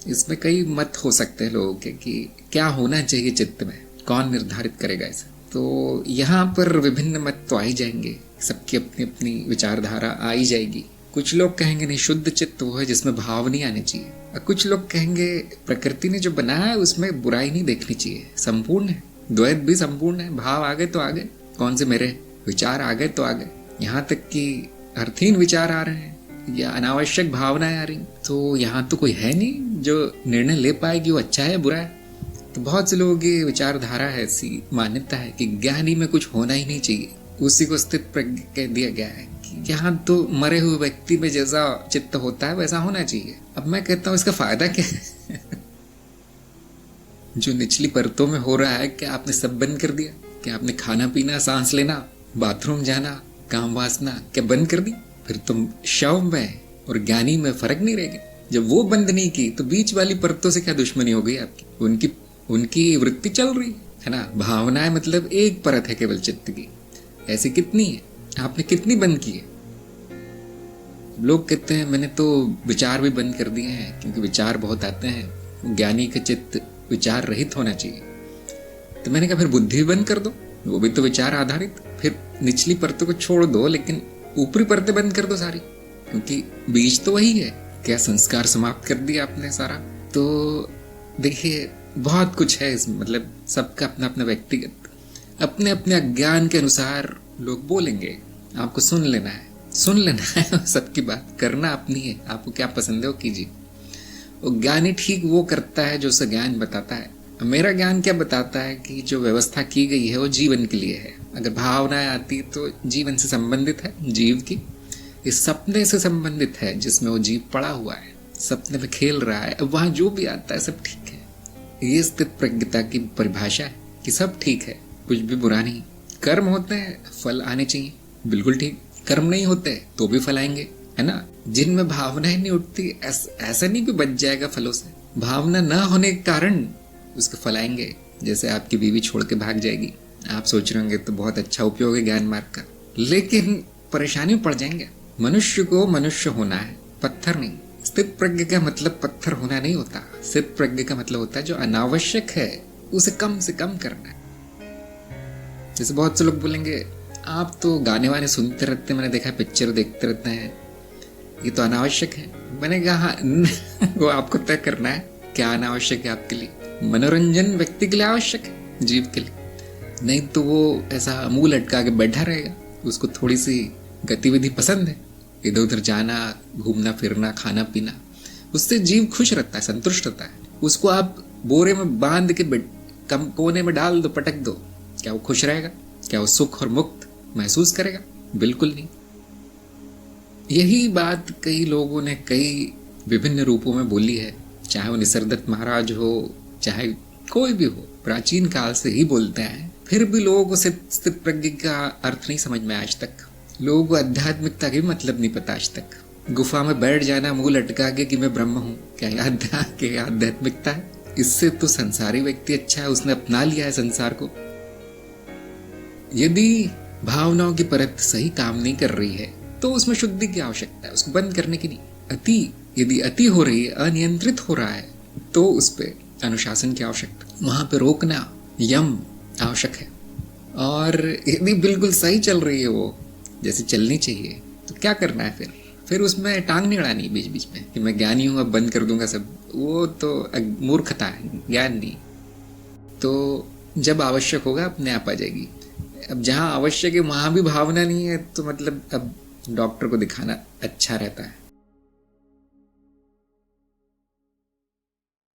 इसमें कई मत हो सकते हैं लोगों के कि क्या होना चाहिए चित्त में, कौन निर्धारित करेगा इसे। तो यहाँ पर विभिन्न मत तो आ ही जाएंगे, सबकी अपनी अपनी विचारधारा आ ही जाएगी। कुछ लोग कहेंगे नहीं, शुद्ध चित्त वो है जिसमें भाव नहीं आने चाहिए। और कुछ लोग कहेंगे प्रकृति ने जो बनाया है उसमें बुराई नहीं देखनी चाहिए, संपूर्ण है, द्वैत भी संपूर्ण है, भाव आ गए तो आ गए, कौन से मेरे विचार आ गए तो आ गए। यहाँ तक कि अर्थहीन विचार आ रहे हैं या अनावश्यक भावनाएं आ रही, तो यहाँ तो कोई है नहीं जो निर्णय ले पाएगी वो अच्छा है बुरा है। तो बहुत से लोगों की विचारधारा है, ऐसी मान्यता है कि ज्ञानी में कुछ होना ही नहीं चाहिए, उसी को स्थित प्रज्ञ कह दिया गया है कि यहाँ तो मरे हुए व्यक्ति में जैसा चित्त होता है वैसा होना चाहिए। अब मैं कहता हूँ इसका फायदा क्या है? जो निचली परतों में हो रहा है, क्या आपने सब बंद कर दिया? क्या आपने खाना पीना, सांस लेना, बाथरूम जाना, काम वासना क्या बंद कर दी? फिर तुम शव में और ज्ञानी में फर्क नहीं रहेगा। जब वो बंद नहीं की तो बीच वाली परतों से क्या दुश्मनी हो गई आपकी? उनकी वृत्ति चल रही है ना। भावनाएं मतलब एक परत है केवल चित्त की, ऐसी कितनी है, आपने कितनी बंद की है? लोग कहते हैं मैंने तो विचार भी बंद कर दिए हैं क्योंकि विचार बहुत आते हैं, ज्ञानी का चित्त विचार रहित होना चाहिए। तो मैंने कहा फिर बुद्धि भी बंद कर दो, वो भी तो विचार आधारित। फिर निचली परतों को छोड़ दो लेकिन ऊपरी परतें बंद कर दो सारी, क्योंकि बीज तो वही है। क्या संस्कार समाप्त कर दिया आपने सारा? तो देखिए बहुत कुछ है इसमें, मतलब सबका अपना अपना व्यक्तिगत, अपने अपने अज्ञान के अनुसार लोग बोलेंगे, आपको सुन लेना है सबकी बात करना अपनी है, आपको क्या पसंद है वो कीजिए। वो ज्ञानी ठीक वो करता है जो उसे ज्ञान बताता है। मेरा ज्ञान क्या बताता है कि जो व्यवस्था की गई है वो जीवन के लिए है। अगर भावनाएं आती तो जीवन से संबंधित है, जीव की, इस सपने से संबंधित है जिसमें वो जीव पड़ा हुआ है, सपने में खेल रहा है, अब वहां जो भी आता है सब ठीक है। ये स्थित प्रज्ञता की परिभाषा है कि सब ठीक है, कुछ भी बुरा नहीं। कर्म होते हैं, फल आने चाहिए, बिल्कुल ठीक। कर्म नहीं होते तो भी फल आएंगे, है ना। जिनमें भावनाएं नहीं उठती ऐसा नहीं कि बच जाएगा फलों से, भावना ना होने के कारण उसके फल आएंगे। जैसे आपकी बीवी छोड़ के भाग जाएगी, आप सोच रहे होंगे तो बहुत अच्छा उपयोग है ज्ञान मार्ग का, लेकिन परेशानी में पड़ जाएंगे। मनुष्य को मनुष्य होना है, पत्थर नहीं। स्थित प्रज्ञ का मतलब पत्थर होना नहीं होता। स्थित प्रज्ञ का मतलब होता है जो अनावश्यक है उसे कम से कम करना है। जैसे बहुत से लोग बोलेंगे आप तो गाने वाने सुनते रहते हैं, मैंने देखा पिक्चर देखते रहते हैं, ये तो अनावश्यक है। मैंने कहा वो आपको तय करना है क्या अनावश्यक है आपके लिए। मनोरंजन व्यक्ति के लिए आवश्यक है, जीव के लिए, नहीं तो वो ऐसा मुंह लटका के बैठा रहेगा। उसको थोड़ी सी गतिविधि पसंद है, इधर उधर जाना, घूमना फिरना, खाना पीना, उससे जीव खुश रहता है, संतुष्ट रहता है। उसको आप बोरे में बांध के कम कोने में डाल दो, पटक दो, क्या वो खुश रहेगा? क्या वो सुख और मुक्त महसूस करेगा? बिल्कुल नहीं। यही बात कई लोगों ने कई विभिन्न रूपों में बोली है, चाहे वो निसर्गदत्त महाराज हो, चाहे कोई भी हो, प्राचीन काल से ही बोलते हैं। फिर भी लोगों को स्थित प्रज्ञ का अर्थ नहीं समझ में आज तक। लोगों को आध्यात्मिकता का भी मतलब नहीं पता आज तक। गुफा में बैठ जाना मुंह लटका के कि मैं ब्रह्म हूँ, क्या आध्यात्मिकता है? इससे तो संसारी व्यक्ति अच्छा है, उसने अपना लिया है संसार को। यदि भावनाओं की परत सही काम नहीं कर रही है तो उसमें शुद्धि की आवश्यकता है, उसको बंद करने की नहीं। यदि अति हो रही है, अनियंत्रित हो रहा है, तो उस पे अनुशासन की आवश्यकता, वहां पे रोकना, यम आवश्यक है। और यदि बिल्कुल सही चल रही है वो जैसे चलनी चाहिए, तो क्या करना है फिर उसमें टांग नहीं अड़ानी बीच बीच में कि मैं ज्ञानी हूं अब बंद कर दूंगा सब। वो तो मूर्खता है, ज्ञान नहीं। तो जब आवश्यक होगा अपने आप आ जाएगी। अब जहां आवश्यक है वहां भी भावना नहीं है तो मतलब अब डॉक्टर को दिखाना अच्छा रहता है।